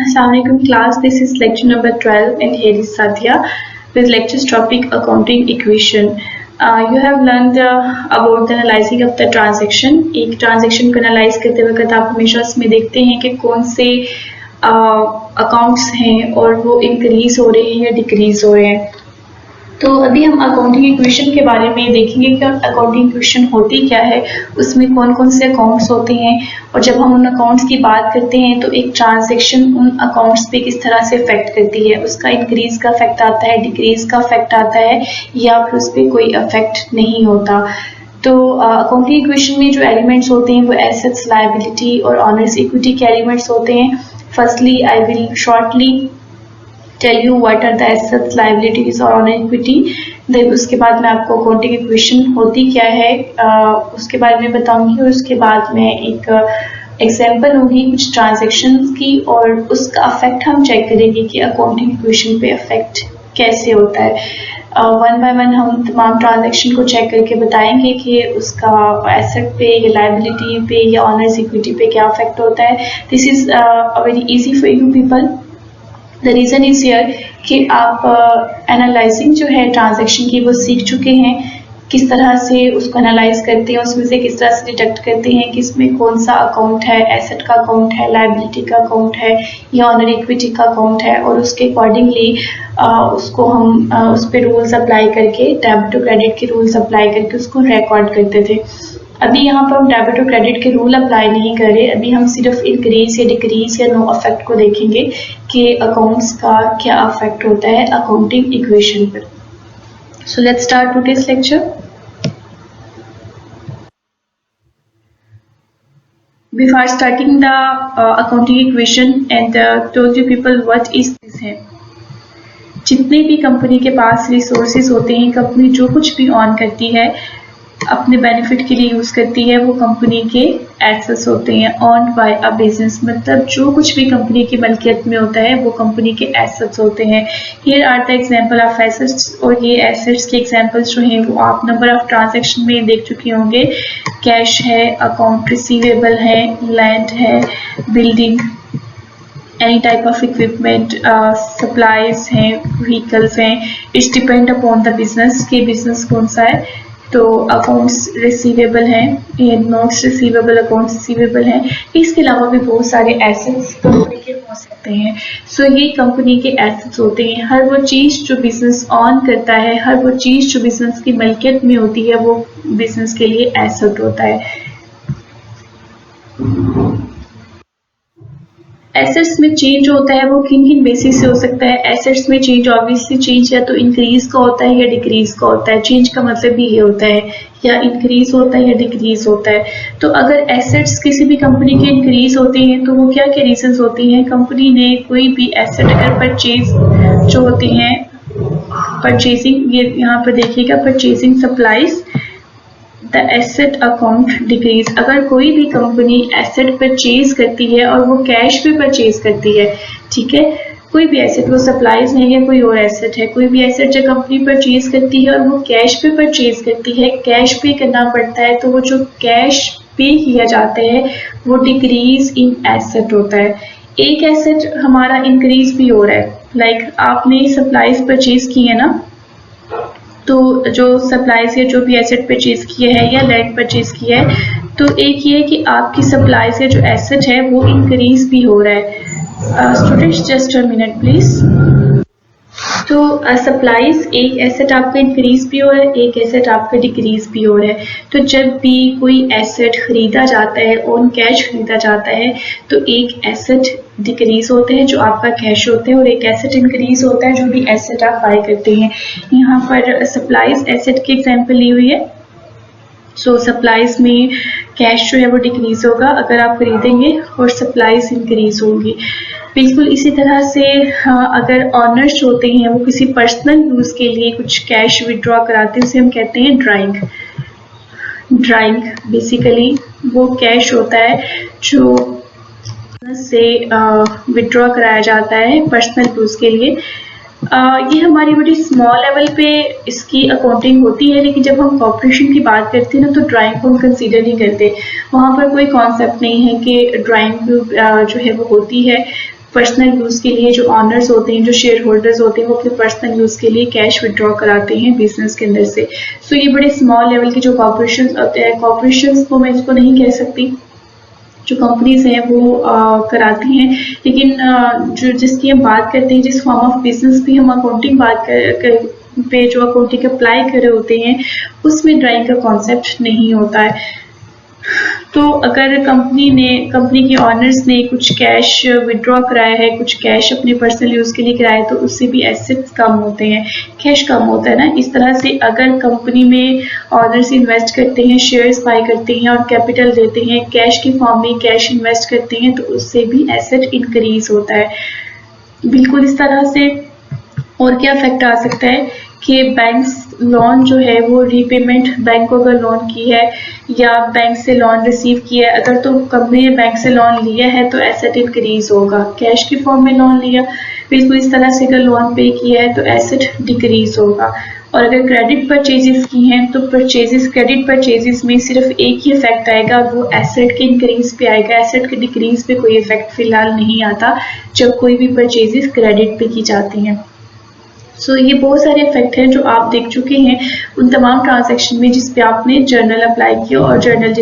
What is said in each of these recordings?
Assalamualaikum class, this is lecture number 12 and here is Satya with lecture's topic accounting equation. You have learned about the analyzing of the transaction. एक transaction को analyze करते वक्त आप हमेशा इसमें देखते हैं कि कौन से accounts हैं और वो increase हो रहे हैं या decrease हो रहे हैं. तो अभी हम अकाउंटिंग इक्वेशन के बारे में देखेंगे कि अकाउंटिंग इक्वेशन होती क्या है, उसमें कौन कौन से अकाउंट्स होते हैं और जब हम उन अकाउंट्स की बात करते हैं तो एक ट्रांजैक्शन उन अकाउंट्स पे किस तरह से इफेक्ट करती है, उसका इंक्रीज का इफेक्ट आता है, डिक्रीज का इफेक्ट आता है या फिर उस पर कोई इफेक्ट नहीं होता. तो अकाउंटिंग इक्वेशन में जो एलिमेंट्स होते हैं वो एसेट्स, लायबिलिटी और ऑनर्स इक्विटी के एलिमेंट्स होते हैं. Firstly I will shortly tell you what are the assets, liabilities और ऑनर इक्विटी. देन उसके बाद मैं आपको अकाउंटिंग इक्वेशन होती क्या है उसके बारे में बताऊंगी और उसके बाद में एक एग्जांपल होगी कुछ ट्रांजैक्शंस की और उसका अफेक्ट हम चेक करेंगे कि अकाउंटिंग इक्वेशन पे अफेक्ट कैसे होता है. वन बाय वन हम तमाम ट्रांजैक्शन को चेक करके बताएंगे कि उसका एसेट पे या लायबिलिटी पे या ऑनर्स इक्विटी पे क्या अफेक्ट होता है. This is very easy for you people. The reason is here कि आप एनालाइजिंग जो है ट्रांजैक्शन की वो सीख चुके हैं, किस तरह से उसको एनालाइज करते हैं, उसमें से किस तरह से डिटेक्ट करते हैं कि इसमें कौन सा अकाउंट है, एसेट का अकाउंट है, लायबिलिटी का अकाउंट है या ऑनर इक्विटी का अकाउंट है और उसके अकॉर्डिंगली उसको हम उस पर रूल्स अप्लाई करके डेबिट टू क्रेडिट के रूल्स अप्लाई करके उसको रिकॉर्ड करते थे. अभी यहाँ पर हम डेबिट और क्रेडिट के रूल अप्लाई नहीं कर रहे, अभी हम सिर्फ इंक्रीज या डिक्रीज या नो अफेक्ट को देखेंगे कि अकाउंट्स का क्या अफेक्ट होता है अकाउंटिंग इक्वेशन पर. So let's start today's lecture. Before starting the accounting equation and told you people what is this है. जितने भी कंपनी के पास रिसोर्सेज होते हैं, कंपनी जो कुछ भी ऑन करती है अपने बेनिफिट के लिए यूज करती है वो कंपनी के एसेट्स होते हैं. ऑन बाय अ बिजनेस मतलब जो कुछ भी कंपनी की मलकियत में होता है वो कंपनी के एसेट्स होते हैं. Here are the example of assets और ये एसेट्स के एग्जांपल्स जो हैं वो आप नंबर ऑफ ट्रांजैक्शन में देख चुके होंगे. कैश है, अकाउंट रिसीवेबल है, लैंड है, building, any type of equipment, supplies हैं, व्हीकल्स हैं. It's depend upon the business कि बिजनेस कौन सा है. तो अकाउंट्स रिसीवेबल हैं, नोट्स रिसीवेबल, अकाउंट्स रिसीवेबल हैं. इसके अलावा भी बहुत सारे एसेट्स कंपनी के हो सकते हैं. सो ये कंपनी के एसेट्स होते हैं. हर वो चीज़ जो बिजनेस ऑन करता है, हर वो चीज़ जो बिजनेस की मलकियत में होती है वो बिजनेस के लिए एसेट होता है. एसेट्स में चेंज होता है वो किन किन बेसिस से हो सकता है. एसेट्स में चेंज ऑब्वियसली चेंज या तो इंक्रीज का होता है या डिक्रीज का होता है. चेंज का मतलब भी ये होता है या इंक्रीज होता है या डिक्रीज होता है. तो अगर एसेट्स किसी भी कंपनी के इंक्रीज होते हैं तो वो क्या क्या रीजंस होती हैं. कंपनी ने कोई भी एसेट अगर परचेज जो होते हैं, परचेजिंग, ये यहाँ पर देखिएगा, purchasing supplies, the asset account decrease. अगर कोई भी कंपनी एसेट परचेज करती है और वो कैश पे परचेज करती है, ठीक है, कोई भी एसेट, वो सप्लाईज नहीं है, कोई और एसेट है, कोई भी एसेट जो कंपनी परचेज करती है और वो कैश पे परचेज करती है, कैश पे करना पड़ता है, तो वो जो कैश पे किया जाता है वो डिक्रीज इन एसेट होता है. एक एसेट हमारा इंक्रीज भी हो रहा है, लाइक आपने सप्लाईज परचेज की है ना, तो जो सप्लाईज या जो भी एसेट परचेज किए हैं या लैंड परचेज किया है, तो एक ये है कि आपकी सप्लाईज या जो एसेट है वो इंक्रीज भी हो रहा है. Students just a minute please. तो सप्लाईज, एक एसेट आपका इंक्रीज भी हो रहा है, एक एसेट आपका डिक्रीज भी हो रहा है. तो जब भी कोई एसेट खरीदा जाता है, ऑन कैश खरीदा जाता है, तो एक एसेट डिक्रीज होते हैं जो आपका कैश होते हैं और एक एसेट इंक्रीज होता है जो भी एसेट आप बाय करते हैं. यहाँ पर सप्लाईज एसेट की एग्जांपल ली हुई है. सो सप्लाईज में कैश जो है वो डिक्रीज होगा अगर आप खरीदेंगे और सप्लाईज इंक्रीज होंगी. बिल्कुल इसी तरह से अगर ऑनर्स होते हैं वो किसी पर्सनल यूज के लिए कुछ कैश विड्रॉ कराते हैं, उसे हम कहते हैं ड्राइंग. ड्राइंग बेसिकली वो कैश होता है जो से विड्रॉ कराया जाता है पर्सनल यूज के लिए. ये हमारी बड़ी स्मॉल लेवल पे इसकी अकाउंटिंग होती है, लेकिन जब हम कॉर्पोरेशन की बात करते हैं ना तो ड्राइंग को हम कंसीडर नहीं करते. वहाँ पर कोई कॉन्सेप्ट नहीं है कि ड्राइंग जो है वो होती है. पर्सनल यूज़ के लिए जो ऑनर्स होते हैं, जो शेयर होल्डर्स होते हैं, वो अपने पर्सनल यूज़ के लिए कैश विड्रॉ कराते हैं बिजनेस के अंदर से। सो ये बड़े स्मॉल लेवल के जो कॉर्पोरेशन होते हैं, कॉर्पोरेशन को मैं इसको नहीं कह सकती, जो कंपनीज हैं वो कराती हैं, लेकिन जो जिसकी हम बात करते हैं, जिस फॉर्म ऑफ बिजनेस भी हम अकाउंटिंग बात पे जो अकाउंटिंग अप्लाई कर रहे होते हैं, उसमें ड्राइंग का कॉन्सेप्ट नहीं होता है। तो अगर कंपनी के ऑनर्स ने कुछ कैश विड्रॉ कराया है, कुछ कैश अपने पर्सनल यूज़ के लिए कराया है, तो उससे भी एसेट्स कम होते हैं, कैश कम होता है ना। इस तरह से अगर कंपनी में ऑनर्स इन्वेस्ट करते हैं, शेयर्स बाय करते हैं और कैपिटल देते हैं, कैश की फॉर्म में कैश इन्वेस्ट करते हैं, तो उससे भी एसेट इंक्रीज होता है। बिल्कुल इस तरह से और क्या इफेक्ट आ सकता है कि बैंक्स लोन जो है वो रीपेमेंट, बैंक को अगर लोन की है या बैंक से लोन रिसीव किया है, अगर तो कंपनी ने बैंक से लोन लिया है तो एसेट इंक्रीज होगा। कैश की फॉर्म में लोन लिया, बिल्कुल इस तरह से अगर लोन पे किया है तो एसेट डिक्रीज होगा। और अगर क्रेडिट परचेजेस की हैं तो क्रेडिट परचेजेस में सिर्फ एक ही इफेक्ट आएगा, वो एसेट के इंक्रीज पे आएगा। एसेट के डिक्रीज पे कोई इफेक्ट फिलहाल नहीं आता जब कोई भी परचेजेस क्रेडिट पे की जाती हैं। सो ये बहुत सारे इफेक्ट हैं जो आप देख चुके हैं उन तमाम ट्रांजैक्शन में जिस पे आपने जर्नल अप्लाई किया और जर्नल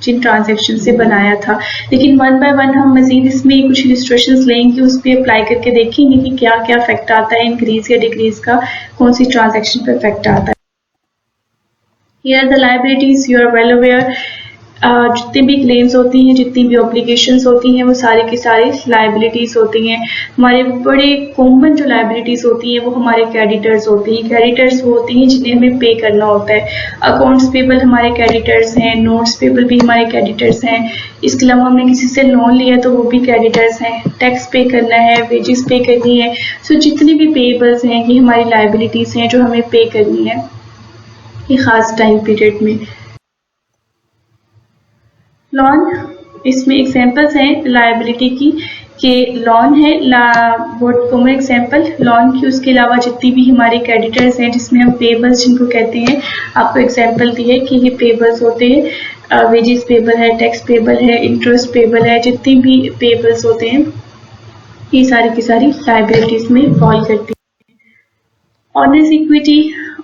जिन ट्रांजैक्शन से बनाया था। लेकिन वन बाय वन हम मजीद इसमें कुछ इलस्ट्रेशंस लेंगे, उस पर अप्लाई करके देखेंगे कि क्या क्या इफेक्ट आता है इंक्रीज या डिक्रीज का, कौन सी ट्रांजैक्शन पर इफेक्ट आता है। Here are the liabilities, you are well aware। जितनी भी क्लेम्स होती हैं, जितनी भी ऑब्लिगेशंस होती हैं, वो सारी की सारी लाइबिलिटीज़ होती हैं। हमारे बड़े कॉमन जो लाइबिलिटीज़ होती हैं वो हमारे क्रेडिटर्स होती हैं। क्रेडिटर्स वो होती हैं जिन्हें हमें पे करना होता है। अकाउंट्स पेबल हमारे क्रेडिटर्स हैं, नोट्स पेबल भी हमारे क्रेडिटर्स हैं। इसके अलावा हमने किसी से लोन लिया तो वो भी क्रेडिटर्स हैं। टैक्स पे करना है, वेजेस पे करनी है। सो जितनी भी पेबल्स हैं ये हमारी लाइबिलिटीज़ हैं जो हमें पे करनी है ये ख़ास टाइम पीरियड में। लोन, इसमें एग्जांपल्स हैं लायबिलिटी की कि लोन है बहुत कॉमन एग्जांपल लोन की। उसके अलावा जितनी भी हमारे क्रेडिटर्स हैं जिसमें हम पेबल्स जिनको कहते हैं, आपको एग्जांपल दी है कि ये पेबल्स होते हैं, वेजेस पेबल है, टैक्स पेबल है, इंटरेस्ट पेबल है। जितनी भी पेबल्स होते हैं ये सारी की सारी लायबिलिटीज में फॉल करती है।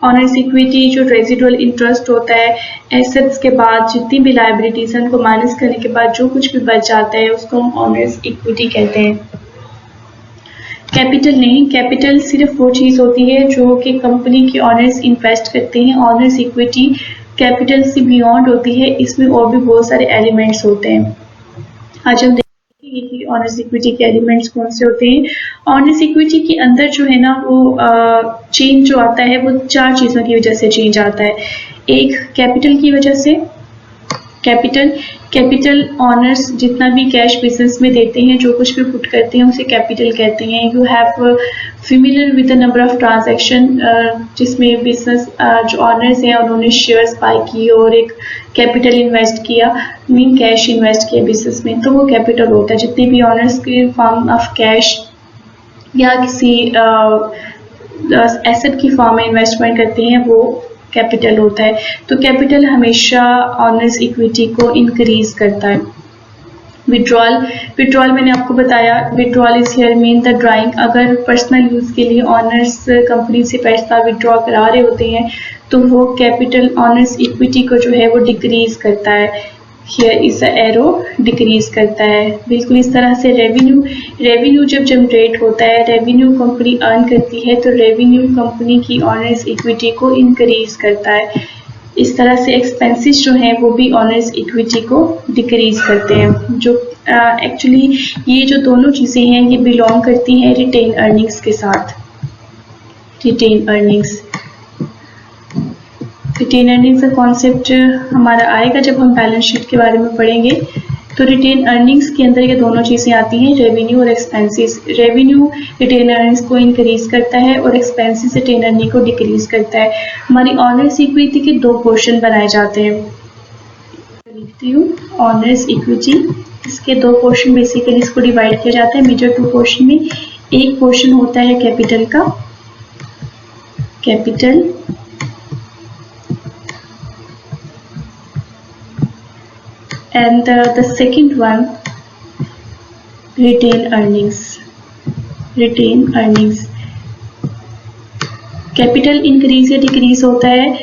ऑनर्स इक्विटी जो रेजिडुअल इंटरेस्ट होता है, एसेट्स के बाद जितनी भी लायबिलिटीज हैं उनको माइनस करने के बाद जो कुछ भी बच जाता है उसको हम ऑनर्स इक्विटी कहते हैं। कैपिटल नहीं, कैपिटल सिर्फ वो चीज़ होती है जो कि कंपनी के ऑनर्स इन्वेस्ट करते हैं। ऑनर्स इक्विटी कैपिटल से बियॉन्ड होती है, इसमें और भी बहुत सारे एलिमेंट्स होते हैं। आज हम कि ऑनर्स इक्विटी के एलिमेंट्स कौन से होते हैं। ऑनर्स इक्विटी के अंदर जो है ना वो चेंज जो आता है वो चार चीज़ों की वजह से चेंज आता है। एक कैपिटल की वजह से, कैपिटल ऑनर्स जितना भी कैश बिजनेस में देते हैं, जो कुछ भी पुट करते हैं उसे कैपिटल कहते हैं। You have familiar with the number of transaction, जिसमें बिजनेस जो ऑनर्स हैं उन्होंने शेयर्स बाय किए और एक कैपिटल इन्वेस्ट किया, मीन कैश इन्वेस्ट किया बिजनेस में, तो वो कैपिटल होता है। जितने भी ऑनर्स के फॉर्म ऑफ कैश या किसी एसेट की फॉर्म में इन्वेस्टमेंट करते हैं वो कैपिटल होता है। तो कैपिटल हमेशा ऑनर्स इक्विटी को इंक्रीज करता है। विड्रॉल मैंने आपको बताया, withdrawal is here mean the drawing. अगर पर्सनल यूज के लिए ऑनर्स कंपनी से पैसा विड्रॉ करा रहे होते हैं तो वो कैपिटल ऑनर्स इक्विटी को जो है वो डिक्रीज करता है। Here is a arrow, decrease करता है। बिल्कुल इस तरह से रेवेन्यू जब जनरेट होता है, रेवेन्यू कंपनी अर्न करती है तो रेवेन्यू कंपनी की ऑनर्स इक्विटी को इंक्रीज करता है। इस तरह से एक्सपेंसेस जो हैं वो भी ऑनर्स इक्विटी को डिक्रीज करते हैं। जो एक्चुअली ये जो दोनों चीज़ें हैं ये बिलोंग करती हैं रिटेन अर्निंग्स के साथ। रिटेन अर्निंग्स का कॉन्सेप्ट हमारा आएगा जब हम बैलेंस शीट के बारे में पढ़ेंगे। तो रिटेन अर्निंग्स के अंदर ये दोनों चीज़ें आती हैं, रेवेन्यू और एक्सपेंसेस। रेवेन्यू रिटेन अर्निंग्स को इंक्रीज करता है और एक्सपेंसेस रिटेन अर्निंग को डिक्रीज करता है। हमारी ऑनर्स इक्विटी के दो पोर्शन बनाए जाते हैं। लिखती हूँ ऑनर्स इक्विटी, इसके दो पोर्शन बेसिकली इसको डिवाइड किया जाता है मेजर टू पोर्शन में। एक पोर्शन होता है कैपिटल का, capital, and the second one retain earnings। Retain earnings. Capital increase या डिक्रीज होता है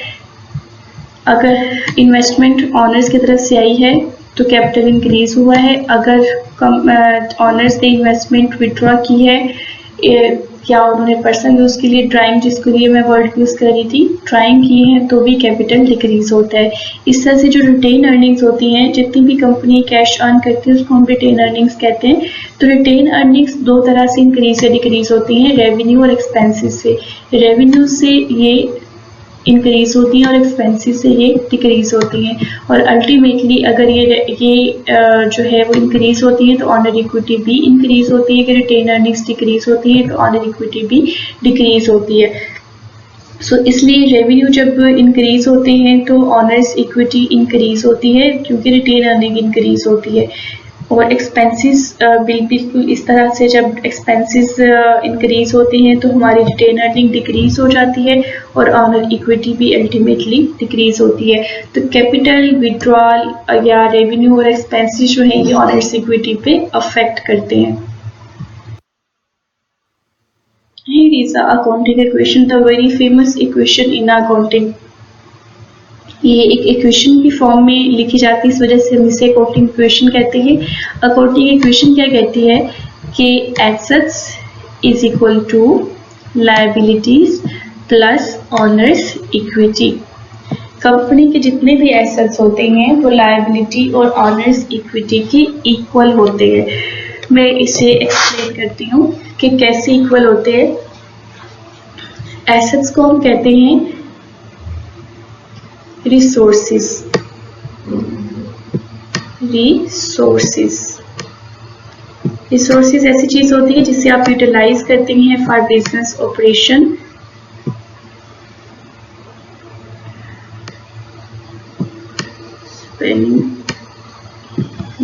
अगर इन्वेस्टमेंट ऑनर्स की तरफ से आई है तो कैपिटल इंक्रीज हुआ है, अगर ऑनर्स ने इन्वेस्टमेंट विड्रॉ की है या उन्होंने पर्सनल यूज के लिए ड्राइंग, जिसके लिए मैं वर्ड यूज कर रही थी, ड्राइंग की है तो भी कैपिटल डिक्रीज होता है। इस तरह से जो रिटेन अर्निंग्स होती हैं, जितनी भी कंपनी कैश अर्न करती है उसको हम रिटेन अर्निंग्स कहते हैं। तो रिटेन अर्निंग्स दो तरह से इंक्रीज या डिक्रीज होती हैं, रेवेन्यू और एक्सपेंसेस से। रेवेन्यू से ये इंक्रीज होती हैं और एक्सपेंसेस से ये डिक्रीज होती हैं। और अल्टीमेटली अगर ये जो है वो इंक्रीज होती है तो ऑनर इक्विटी भी इंक्रीज होती है, कि रिटेन अर्निंग्स डिक्रीज होती है तो ऑनर इक्विटी भी डिक्रीज होती है। सो इसलिए रेवेन्यू जब इंक्रीज होते हैं तो ऑनर्स इक्विटी इंक्रीज होती है क्योंकि रिटेन अर्निंग इंक्रीज होती है। और एक्सपेंसेस बिल्कुल इस तरह से, जब एक्सपेंसेस इंक्रीज होती हैं तो हमारी रिटेन अर्निंग डिक्रीज हो जाती है और ऑनर इक्विटी भी अल्टीमेटली डिक्रीज होती है। तो कैपिटल विड्रॉल या रेवेन्यू और एक्सपेंसेस जो है ये ऑनर्स इक्विटी पे अफेक्ट करते हैं। Here is the accounting equation, the very famous equation in accounting. ये एक इक्वेशन की फॉर्म में लिखी जाती है, इस वजह से हम इसे अकाउंटिंग इक्वेशन कहते हैं। अकाउंटिंग इक्वेशन क्या कहती है कि assets is equal to liabilities plus owners equity. Company के जितने भी एसेट्स होते हैं वो लायबिलिटी और ऑनर्स इक्विटी के इक्वल होते हैं। मैं इसे एक्सप्लेन करती हूँ कि कैसे इक्वल होते हैं। एसेट्स को हम कहते हैं रिसोर्सेस। रिसोर्सेस ऐसी चीज होती है जिसे आप यूटिलाइज करते हैं फॉर बिजनेस ऑपरेशन।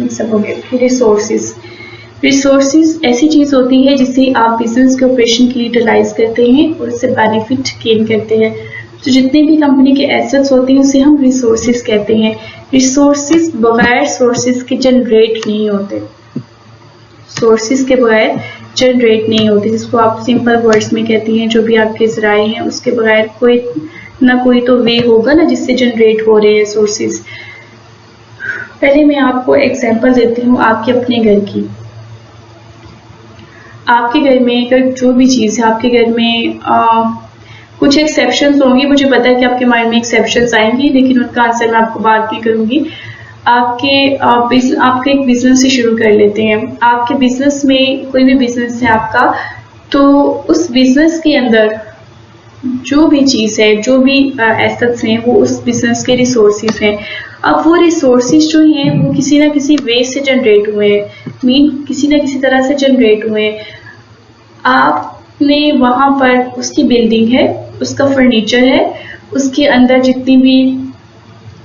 सब हो गया। रिसोर्सेज ऐसी चीज होती है जिसे आप बिजनेस के ऑपरेशन के लिए यूटिलाइज करते हैं और उससे बेनिफिट गेन करते हैं। तो जितने भी कंपनी के एसेट्स होते हैं उसे हम रिसोर्सेज कहते हैं। रिसोर्सेज बगैर सोर्सेज के जनरेट नहीं होते, सोर्सेज के बगैर जनरेट नहीं होते, जिसको आप सिंपल वर्ड्स में कहते हैं जो भी आपके ज़राए हैं उसके बगैर कोई ना कोई तो वे होगा ना जिससे जनरेट हो रहे हैं सोर्सेज। पहले मैं आपको एग्जांपल देती हूँ आपके अपने घर की। आपके घर में अगर जो भी चीज़ है आपके घर में कुछ एक्सेप्शंस होंगी, मुझे पता है कि आपके माइंड में एक्सेप्शंस आएंगी, लेकिन उनका आंसर मैं आपको बाद में करूंगी। आपके एक बिजनेस से शुरू कर लेते हैं। आपके बिजनेस में कोई भी बिजनेस है आपका, तो उस बिजनेस के अंदर जो भी चीज़ है, जो भी एसेट्स हैं, वो उस बिजनेस के रिसोर्सेज हैं। अब वो रिसोर्सेज जो हैं वो किसी ना किसी वे से जनरेट हुए हैं, किसी ना किसी तरह से जनरेट हुए हैं। आपने वहाँ पर उसकी बिल्डिंग है, उसका फर्नीचर है, उसके अंदर जितनी भी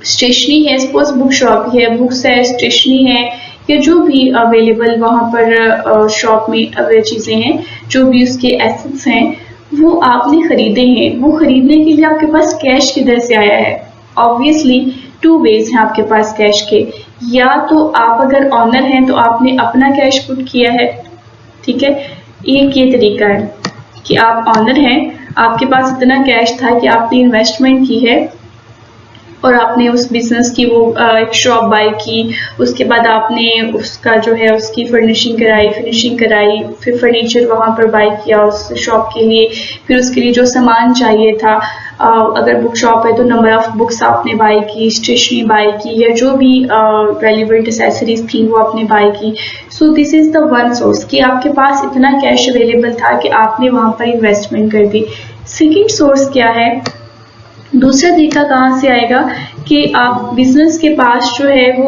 स्टेशनरी है, सपोज बुक शॉप है, बुक्स है, स्टेशनरी है, या जो भी अवेलेबल वहाँ पर शॉप में चीज़ें हैं, जो भी उसके एसेट्स हैं वो आपने खरीदे हैं। वो खरीदने के लिए आपके पास कैश किधर से आया है? ऑब्वियसली टू वेज हैं आपके पास कैश के। या तो आप अगर ऑनर हैं तो आपने अपना कैश पुट किया है, ठीक है, एक ये तरीका है कि आप ऑनर हैं, आपके पास इतना कैश था कि आपने इन्वेस्टमेंट की है और आपने उस बिजनेस की वो एक शॉप बाय की, उसके बाद आपने उसका जो है उसकी फिनिशिंग कराई, फिर फर्नीचर वहाँ पर बाय किया उस शॉप के लिए, फिर उसके लिए जो सामान चाहिए था, अगर बुक शॉप है तो नंबर ऑफ बुक्स आपने बाय की, स्टेशनरी बाय की, या जो भी रेलिवेंट एसेसरीज थी वो आपने बाय की। So this is the one source कि आपके पास इतना कैश अवेलेबल था कि आपने वहाँ पर इन्वेस्टमेंट कर दी। सेकेंड सोर्स क्या है? दूसरा तरीका कहाँ से आएगा कि आप बिजनेस के पास जो है वो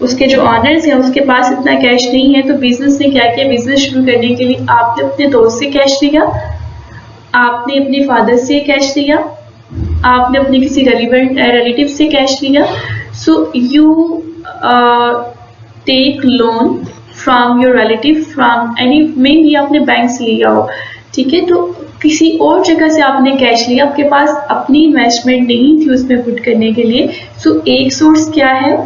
उसके जो ऑनर्स हैं उसके पास इतना कैश नहीं है, तो बिजनेस ने क्या किया, बिजनेस शुरू करने के लिए आपने अपने दोस्त से कैश लिया, आपने अपने फादर से कैश लिया, आपने अपने किसी रिलेटिव से कैश लिया। So you take loan from your relative, from any, mainly आपने बैंक से लिया हो, ठीक है, तो किसी और जगह से आपने कैश लिया, आपके पास अपनी इन्वेस्टमेंट नहीं थी उसमें पुट करने के लिए। सो एक सोर्स क्या है,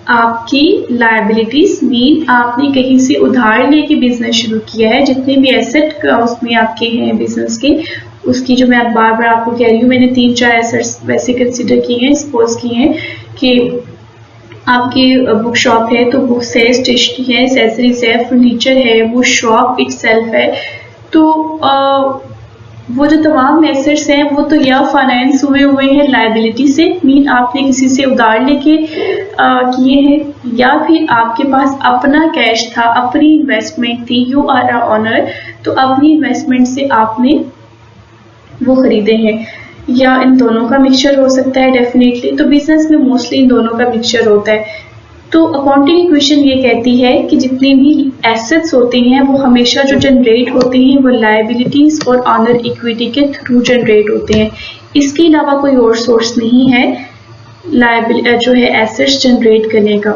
आपकी लायबिलिटीज मीन आपने कहीं से उधार लेके बिजनेस शुरू किया है, जितने भी एसेट उसमें आपके हैं बिजनेस के, उसकी जो मैं बार बार आपको कह रही हूँ, मैंने 3-4 एसेट्स वैसे कंसिडर किए हैं, सपोज किए हैं कि आपकी बुक शॉप है तो बुक्स है, स्टेशनरी है, एसेसरीज है, फर्नीचर है, वो शॉप इटसेल्फ है। तो वो जो तमाम एसेट्स हैं वो तो या फाइनेंस हुए हैं लायबिलिटी से, मीन आपने किसी से उधार लेके किए हैं, या फिर आपके पास अपना कैश था, अपनी इन्वेस्टमेंट थी, यू आर अ ओनर, तो अपनी इन्वेस्टमेंट से आपने वो खरीदे हैं, या इन दोनों का मिक्सचर हो सकता है डेफिनेटली। तो बिजनेस में मोस्टली इन दोनों का मिक्सचर होता है। तो अकाउंटिंग इक्वेशन ये कहती है कि जितने भी एसेट्स होते हैं वो हमेशा जो जनरेट होते हैं वो लायबिलिटीज और ऑनर इक्विटी के थ्रू जनरेट होते हैं। इसके अलावा कोई और सोर्स नहीं है जो है एसेट्स जनरेट करने का।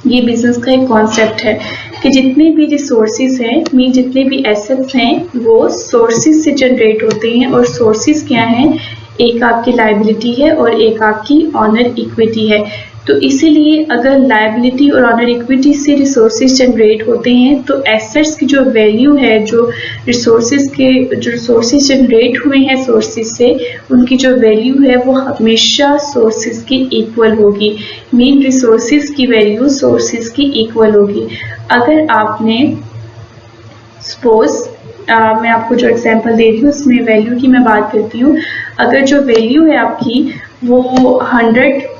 ये बिजनेस का एक कॉन्सेप्ट है कि जितने भी रिसोर्सेज हैं, मीन जितने भी एसेट्स हैं वो सोर्सेज से जनरेट होते हैं। और सोर्सेज क्या हैं? एक आपकी लायबिलिटी है और एक आपकी ऑनर इक्विटी है। तो इसीलिए अगर लायबिलिटी और ऑनर इक्विटी से रिसोर्सेज जनरेट होते हैं तो एसेट्स की जो वैल्यू है, जो रिसोर्सेज जनरेट हुए हैं सोर्सेज से, उनकी जो वैल्यू है वो हमेशा सोर्सेज की इक्वल होगी। मीन रिसोर्सेज की वैल्यू सोर्सेज की इक्वल होगी। अगर आपने सपोज मैं आपको जो एग्जांपल दे रही हूँ उसमें वैल्यू की मैं बात करती हूँ। अगर जो वैल्यू है आपकी वो 100,000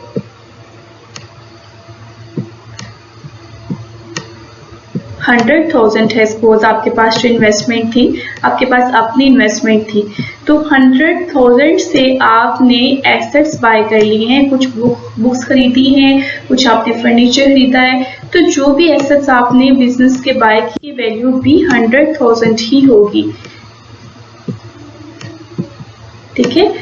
है, सपोज आपके पास जो इन्वेस्टमेंट थी, आपके पास अपनी इन्वेस्टमेंट थी, तो 100,000 से आपने एसेट्स बाय कर लिए हैं, कुछ बुक्स खरीदी हैं, कुछ आपने फर्नीचर खरीदा है। तो जो भी एसेट्स आपने बिजनेस के बाय की वैल्यू भी 100,000 ही होगी। ठीक है।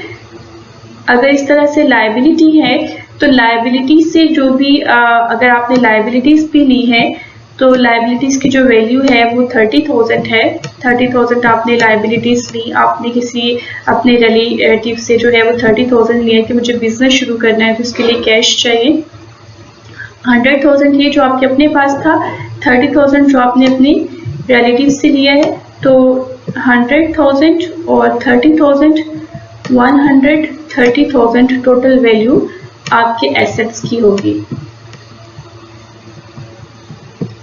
अगर इस तरह से लायबिलिटी है तो लायबिलिटी से जो भी अगर आपने लायबिलिटीज भी ली है तो लायबिलिटीज की जो वैल्यू है वो 30,000 है। 30,000 आपने लायबिलिटीज ली, आपने किसी अपने रिलेटिव से जो है वो 30,000 लिया कि मुझे बिजनेस शुरू करना है तो उसके लिए कैश चाहिए। 100,000 ये जो आपके अपने पास था, 30,000 जो आपने अपने रिलेटिव से लिया है। तो 100,000 और 30,000 130,000 टोटल वैल्यू आपके एसेट्स की होगी।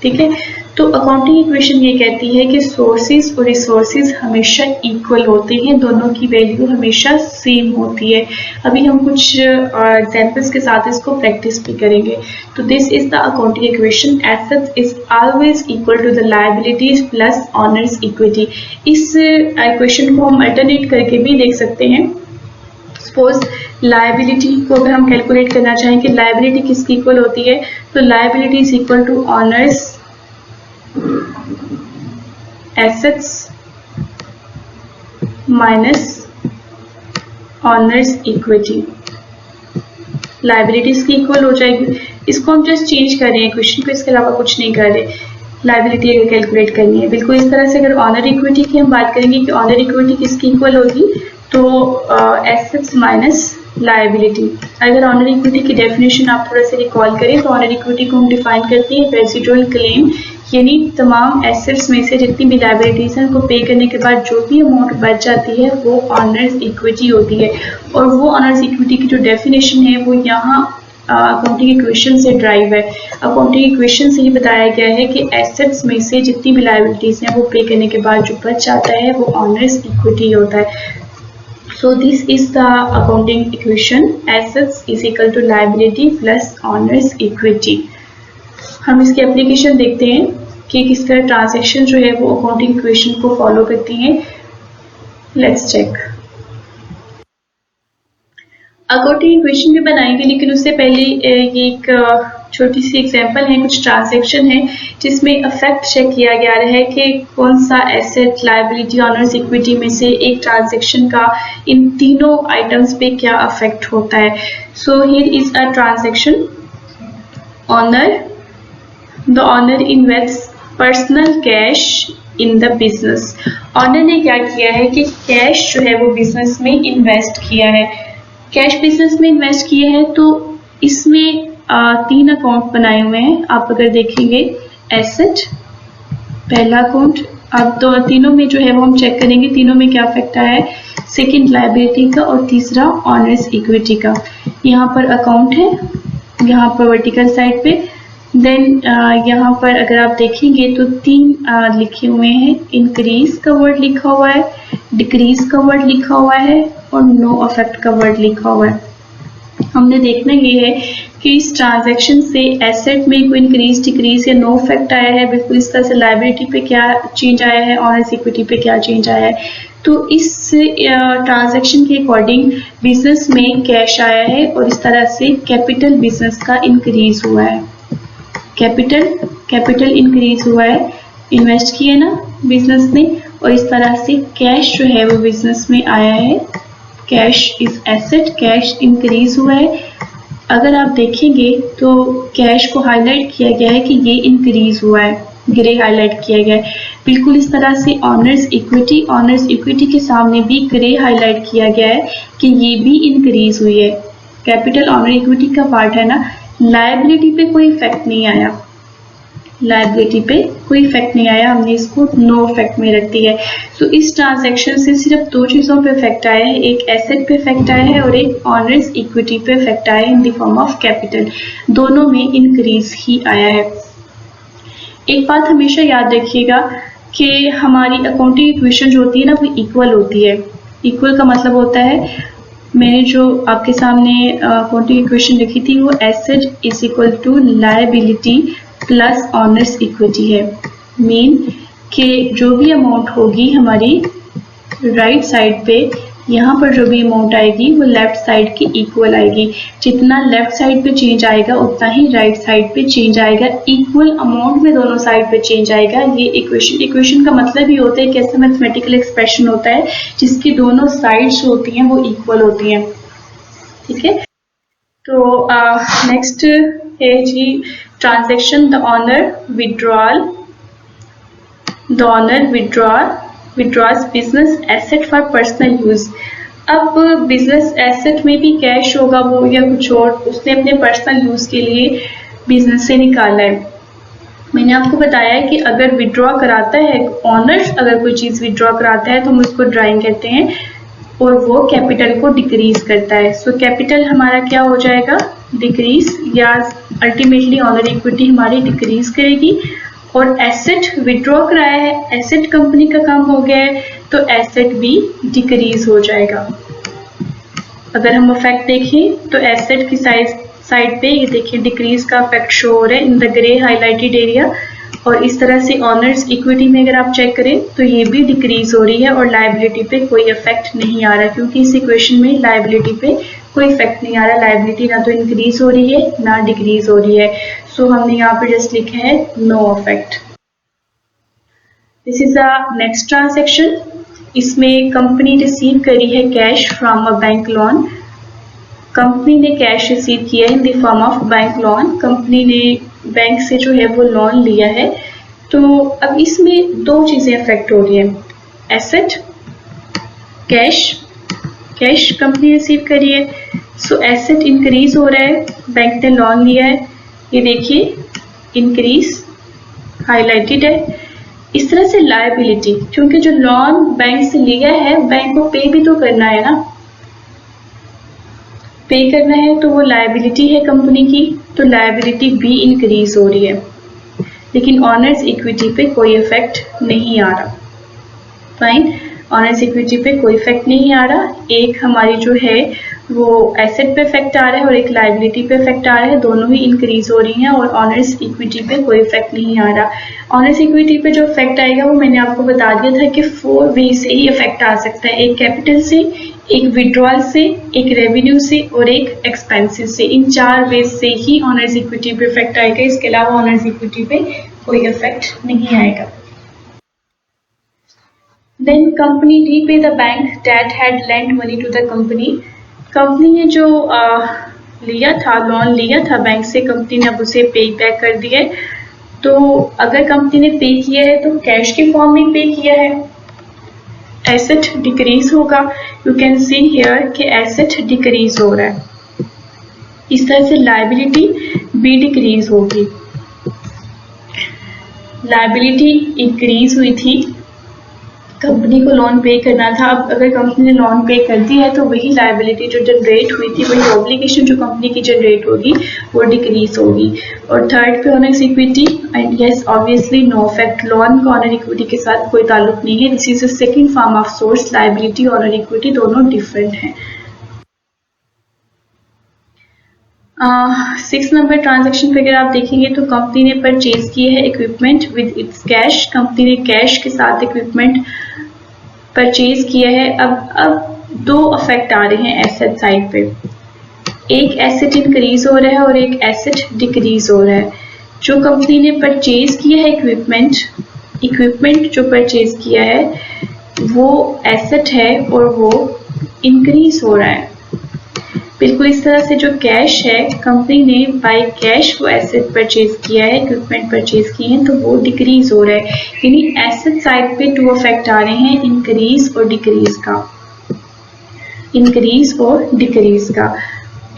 ठीक है। तो अकाउंटिंग इक्वेशन ये कहती है कि सोर्सेज और रिसोर्सेज हमेशा इक्वल होते हैं, दोनों की वैल्यू हमेशा सेम होती है। अभी हम कुछ एग्जांपल्स के साथ इसको प्रैक्टिस भी करेंगे। तो this is the accounting equation, assets is always equal to the liabilities plus owners equity. इस इक्वेशन को हम अल्टरनेट करके भी देख सकते हैं। सपोज लायबिलिटी को अगर हम कैलकुलेट करना चाहें कि लायबिलिटी किसकी इक्वल होती है, तो liability is equal to owners assets minus owners equity. Liabilities की इक्वल हो जाएगी। इसको हम जस्ट चेंज कर रहे हैं क्वेश्चन को, इसके अलावा कुछ नहीं कर रहे। लायबिलिटी अगर कैलकुलेट करनी है बिल्कुल इस तरह से। अगर ऑनर इक्विटी की हम बात करेंगे कि ऑनर इक्विटी किसकी इक्वल होगी, तो एसेट्स माइनस लायबिलिटी। अगर ऑनर इक्विटी की डेफिनेशन आप थोड़ा सा रिकॉल करें तो ऑनर इक्विटी को हम डिफाइन करते हैं रेसिडुअल क्लेम, यानी तमाम एसेट्स में से जितनी भी लायबिलिटीज हैं उनको पे करने के बाद जो भी अमाउंट बच जाती है वो ऑनर्स इक्विटी होती है। और वो ऑनर्स इक्विटी की जो डेफिनेशन है वो यहाँ अकाउंटिंग इक्वेशन से ड्राइव है। अकाउंटिंग इक्वेशन से ही बताया गया है कि एसेट्स में से जितनी भी लायबिलिटीज हैं वो पे करने के बाद जो बच जाता है वो ऑनर्स इक्विटी होता है। So this is the accounting equation, assets is equal to liability plus owners equity। हम इसकी एप्लीकेशन देखते हैं कि किस तरह ट्रांजैक्शन जो है वो अकाउंटिंग इक्वेशन को फॉलो करती हैं। Let's check. अकाउंटिंग इक्वेशन भी बनाएंगे, लेकिन उससे पहले ये एक छोटी सी एग्जांपल है, कुछ ट्रांजैक्शन है जिसमें इफेक्ट चेक किया गया है कि कौन सा एसेट, लायबिलिटी, ऑनर्स इक्विटी में से एक ट्रांजैक्शन का इन तीनों आइटम्स पे क्या इफेक्ट होता है। So here is a transaction. The owner invest personal cash in the business. Owner ने क्या किया है कि कैश जो है वो बिजनेस में इन्वेस्ट किया है। कैश बिजनेस में इन्वेस्ट किया है तो इसमें तीन अकाउंट बनाए हुए हैं। आप अगर देखेंगे एसेट पहला अकाउंट, अब तो तीनों में जो है वो हम चेक करेंगे तीनों में क्या इफेक्ट आया है, सेकंड लायबिलिटी का और तीसरा ऑनर्स इक्विटी का। यहाँ पर अकाउंट है, यहाँ पर वर्टिकल साइड पे, देन यहाँ पर अगर आप देखेंगे तो तीन लिखे हुए हैं, इंक्रीज का वर्ड लिखा हुआ है, डिक्रीज का वर्ड लिखा हुआ है और नो अफेक्ट का वर्ड लिखा हुआ है। हमने देखना ये है कि इस ट्रांजैक्शन से एसेट में कोई इंक्रीज डिक्रीज या नो इफेक्ट आया है, बिल्कुल इस तरह से लायबिलिटी पे क्या चेंज आया है, ऑनर्स इक्विटी पे क्या चेंज आया है। तो इस ट्रांजैक्शन के अकॉर्डिंग बिजनेस में कैश आया है और इस तरह से कैपिटल बिजनेस का इंक्रीज हुआ है, कैपिटल इंक्रीज हुआ है, इन्वेस्ट किया ना बिजनेस ने, और इस तरह से कैश जो है वो बिजनेस में आया है, cash is asset, cash increase हुआ है। अगर आप देखेंगे तो कैश को हाईलाइट किया गया है कि ये इंक्रीज हुआ है, ग्रे हाईलाइट किया गया है। बिल्कुल इस तरह से ऑनर्स इक्विटी के सामने भी ग्रे हाईलाइट किया गया है कि ये भी इंक्रीज हुई है। कैपिटल ऑनर इक्विटी का पार्ट है ना, लायबिलिटी पे कोई इफेक्ट नहीं आया, लायबिलिटी पे कोई इफेक्ट नहीं आया, हमने इसको नो इफेक्ट में रख दिया है। तो इस ट्रांजैक्शन से सिर्फ दो चीजों पे इफेक्ट आया है, एक एसेट पे इफेक्ट आया है और एक ऑनर्स इक्विटी पे इफेक्ट आया है in the form of capital, दोनों में इंक्रीज ही आया है। एक बात हमेशा याद रखिएगा कि हमारी अकाउंटिंग इक्वेशन जो होती है ना वो इक्वल होती है। इक्वल का मतलब होता है, मैंने जो आपके सामने अकाउंटिंग इक्वेशन लिखी थी वो asset is equal to liability plus owners equity है। मीन कि जो भी अमाउंट होगी हमारी राइट साइड पे, यहाँ पर जो भी अमाउंट आएगी वो लेफ्ट साइड की इक्वल आएगी। जितना लेफ्ट साइड पे चेंज आएगा उतना ही राइट साइड पे चेंज आएगा, इक्वल अमाउंट में दोनों साइड पे चेंज आएगा। ये इक्वेशन का मतलब ही होता है कि ऐसा मैथमेटिकल एक्सप्रेशन होता है जिसकी दोनों साइड्स होती हैं वो इक्वल होती हैं। ठीक है, तो नेक्स्ट है G transaction, the owner withdraws business asset for personal use। अब बिजनेस एसेट में भी कैश होगा वो या कुछ और, उसने अपने पर्सनल यूज के लिए बिजनेस से निकाला है। मैंने आपको बताया है कि अगर विड्रॉ कराता है ऑनर, अगर कोई चीज विड्रॉ कराता है तो हम उसको ड्राइंग कहते हैं और वो कैपिटल को डिक्रीज करता है। सो कैपिटल हमारा क्या हो जाएगा, डिक्रीज, या अल्टीमेटली ऑनर इक्विटी हमारी डिक्रीज करेगी। और एसेट विड्रॉ कराया है, एसेट कंपनी का काम हो गया है तो एसेट भी डिक्रीज हो जाएगा। अगर हम इफेक्ट देखें तो एसेट की साइड पे ये देखिए डिक्रीज का इफेक्ट शो हो रहा है in the grey highlighted area, और इस तरह से ऑनर्स इक्विटी में अगर आप चेक करें तो ये भी डिक्रीज हो रही है और लायबिलिटी पे कोई इफेक्ट नहीं आ रहा, क्योंकि इस इक्वेशन में लायबिलिटी पे कोई इफेक्ट नहीं आ रहा, लायबिलिटी ना तो इंक्रीज हो रही है ना डिक्रीज हो रही है। सो हमने यहाँ पे जस्ट लिखा है no effect. This is the next transaction. इसमें कंपनी रिसीव करी है cash from a bank loan, company ने कैश रिसीव किया है in the form of bank loan, company ने बैंक से जो है वो लोन लिया है। तो अब इसमें दो चीजें अफेक्ट हो रही हैं, एसेट, कैश कंपनी रिसीव करी है, सो एसेट इंक्रीज हो रहा है, बैंक ने लोन लिया है, ये देखिए इंक्रीज हाईलाइटेड है। इस तरह से लायबिलिटी, क्योंकि जो लोन बैंक से लिया है बैंक को पे भी तो करना है ना, पे करना है तो वो लायबिलिटी है कंपनी की, तो लायबिलिटी भी इंक्रीज हो रही है, लेकिन ऑनर्स इक्विटी पे कोई इफेक्ट नहीं आ रहा। फाइन, ऑनर्स इक्विटी पे कोई इफेक्ट नहीं आ रहा, एक हमारी जो है वो एसेट पे इफेक्ट आ रहा है और एक लायबिलिटी पे इफेक्ट आ रहा है, दोनों ही इंक्रीज हो रही हैं और ऑनर्स इक्विटी पे कोई इफेक्ट नहीं आ रहा। ऑनर्स इक्विटी पे जो इफेक्ट आएगा वो मैंने आपको बता दिया था कि 4 वे से ही इफेक्ट आ सकता है, एक कैपिटल से, एक विड्रॉल से, एक रेवेन्यू से और एक एक्सपेंसेस से। इन 4 वे से ही ऑनर्स इक्विटी पे इफेक्ट आएगा, इसके अलावा ऑनर्स इक्विटी पे कोई इफेक्ट नहीं आएगा। Then company repay the bank that had lent money to the company। Company ने जो लिया था, लोन लिया था बैंक से, कंपनी ने अब उसे पे बैक कर दिया है। तो अगर कंपनी ने पे किया है तो कैश के फॉर्म में पे किया है, एसेट डिक्रीज होगा। यू कैन सी हियर कि एसेट डिक्रीज हो रहा है, इस तरह से लायबिलिटी भी डिक्रीज होगी। लायबिलिटी इंक्रीज हुई थी, कंपनी को लोन पे करना था, अब अगर कंपनी ने लोन पे कर दिया है तो वही लायबिलिटी जो जनरेट हुई थी, वही ऑब्लिगेशन जो कंपनी की जनरेट होगी वो डिक्रीज होगी। और थर्ड पे owner equity, and yes obviously no effect, loan का ऑनर इक्विटी के साथ कोई ताल्लुक नहीं है। This is a second form of source, liability owner equity दोनों डिफरेंट हैं। 6 नंबर ट्रांजैक्शन पे अगर आप देखेंगे तो कंपनी ने परचेज किए है equipment with its cash, company ने कैश के साथ इक्विपमेंट परचेज किया है। अब दो इफेक्ट आ रहे हैं एसेट साइड पे, एक एसेट इंक्रीज हो रहा है और एक एसेट डिक्रीज हो रहा है। जो कंपनी ने परचेज किया है इक्विपमेंट जो परचेज किया है वो एसेट है और वो इंक्रीज हो रहा है। बिल्कुल इस तरह से जो कैश है, कंपनी ने बाय कैश वो एसेट परचेज किया है, इक्विपमेंट परचेज किए हैं, तो वो डिक्रीज हो रहा है। यानी एसेट साइड पे टू इफेक्ट आ रहे हैं, इंक्रीज और डिक्रीज का, इंक्रीज और डिक्रीज का।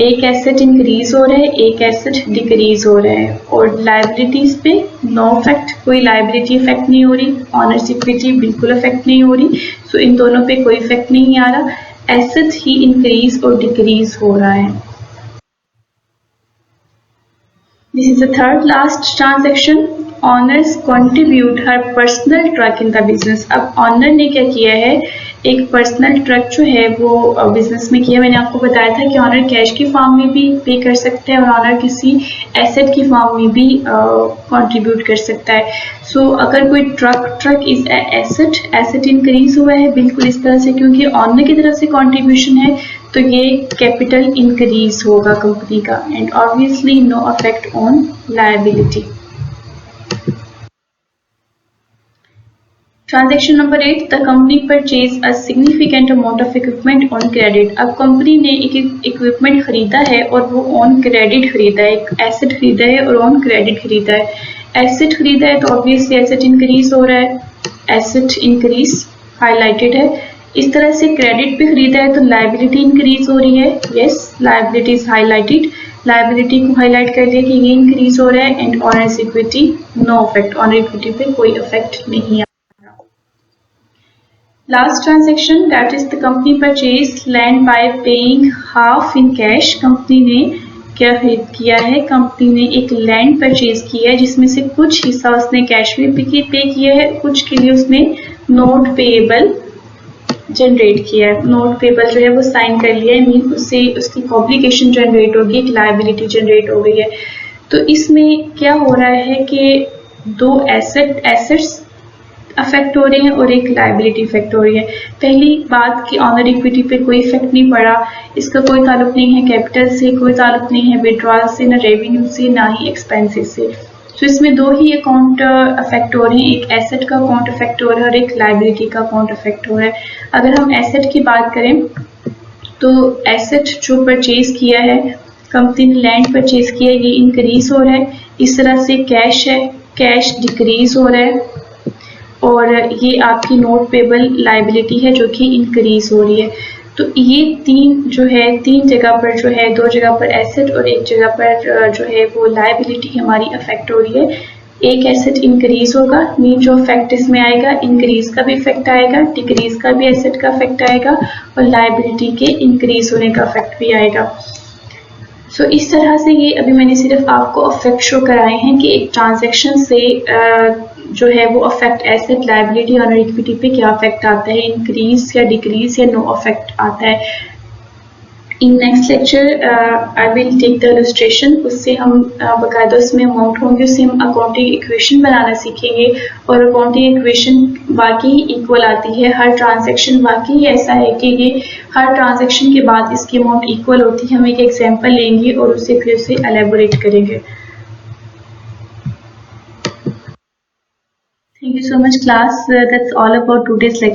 एक एसेट इंक्रीज हो रहा है, एक एसेट डिक्रीज हो रहा है। और लायबिलिटीज पे नो इफेक्ट, कोई लायबिलिटी इफेक्ट नहीं हो रही, ऑनर्स इक्विटी बिल्कुल इफेक्ट नहीं हो रही, सो इन दोनों पे कोई इफेक्ट नहीं आ रहा, एसेट ही इंक्रीज और डिक्रीज हो रहा है। This is the third last transaction, honours contribute her personal truck in the business. अब ऑनर ने क्या किया है, एक पर्सनल ट्रक जो है वो बिजनेस में किया। मैंने आपको बताया था कि ऑनर कैश की फॉर्म में भी पे कर सकते हैं और ऑनर किसी एसेट की फॉर्म में भी कंट्रीब्यूट कर सकता है। सो अगर कोई ट्रक इज एसेट इंक्रीज हुआ है बिल्कुल इस तरह से, क्योंकि ऑनर की तरफ से कंट्रीब्यूशन है तो ये कैपिटल इंक्रीज होगा कंपनी का, and obviously no effect on liability. Transaction number 8, the company purchase a significant amount of equipment on credit. अब कंपनी ने एक इक्विपमेंट खरीदा है और वो ऑन क्रेडिट खरीदा है, एक एसेट खरीदा है और ऑन क्रेडिट खरीदा है। एसेट खरीदा है तो ऑब्वियसली एसेट इंक्रीज हो रहा है, एसेट इंक्रीज हाईलाइटेड है। इस तरह से क्रेडिट पे खरीदा है तो लायबिलिटी इंक्रीज हो रही है, yes liability is highlighted, liability को हाईलाइट कर दिया कि ये इंक्रीज हो रहा है। And owners equity no effect, owner equity पे कोई इफेक्ट नहीं है। Last transaction, that is the company purchased land by paying half in cash। Company ने क्या खरीद किया है, कंपनी ने एक लैंड परचेज किया है जिसमें से कुछ हिस्सा उसने कैश में पे किया है, कुछ के लिए उसने नोट पेएबल जनरेट किया है। नोट पेएबल जो है वो साइन कर लिया है, मीन उससे उसकी ऑब्लिगेशन जनरेट होगी, एक लायबिलिटी जनरेट हो गई है। तो इसमें क्या हो रहा है कि दो एसेट्स अफेक्ट हो रहे हैं और एक लायबिलिटी इफेक्ट हो रही है। पहली बात कि ऑनर इक्विटी पे कोई इफेक्ट नहीं पड़ा, इसका कोई ताल्लुक नहीं है कैपिटल से, कोई ताल्लुक नहीं है विड्रॉल से, ना रेवेन्यू से, ना ही एक्सपेंसेस से। तो इसमें दो ही अकाउंट अफेक्ट हो रहे हैं, एक एसेट का अकाउंट अफेक्ट हो रहा है और एक लायबिलिटी का अकाउंट अफेक्ट हो रहा है। अगर हम एसेट की बात करें तो एसेट जो परचेज किया है, कंपनी ने लैंड परचेज किया है, ये इंक्रीज हो रहा है। इस तरह से कैश है, कैश डिक्रीज हो रहा है, और ये आपकी नोट पेबल लायबिलिटी है जो कि इंक्रीज हो रही है। तो ये तीन जगह पर जो है, दो जगह पर एसेट और एक जगह पर जो है वो लायबिलिटी हमारी अफेक्ट हो रही है। एक एसेट इंक्रीज होगा, मीन जो इफेक्ट इसमें आएगा, इंक्रीज का भी इफेक्ट आएगा, डिक्रीज का भी एसेट का इफेक्ट आएगा और लायबिलिटी के इंक्रीज होने का इफेक्ट भी आएगा। सो इस तरह से ये अभी मैंने सिर्फ आपको इफेक्ट शो कराए हैं कि एक ट्रांजैक्शन से जो है वो अफेक्ट एसेट लायबिलिटी और इक्विटी पे क्या अफेक्ट आता है, इंक्रीज या डिक्रीज या नो अफेक्ट आता है। In next lecture I will take the illustration, उससे हम बाकायदा उसमें अमाउंट होंगे, उससे हम अकाउंटिंग इक्वेशन बनाना सीखेंगे। और अकाउंटिंग इक्वेशन वाकई इक्वल आती है, हर ट्रांजैक्शन वाकई ऐसा है कि ये हर ट्रांजैक्शन के बाद इसकी अमाउंट इक्वल होती है। हम एक एग्जाम्पल लेंगे और उसे फिर से एलेबोरेट करेंगे। Thank you so much class. That's all about today's lecture.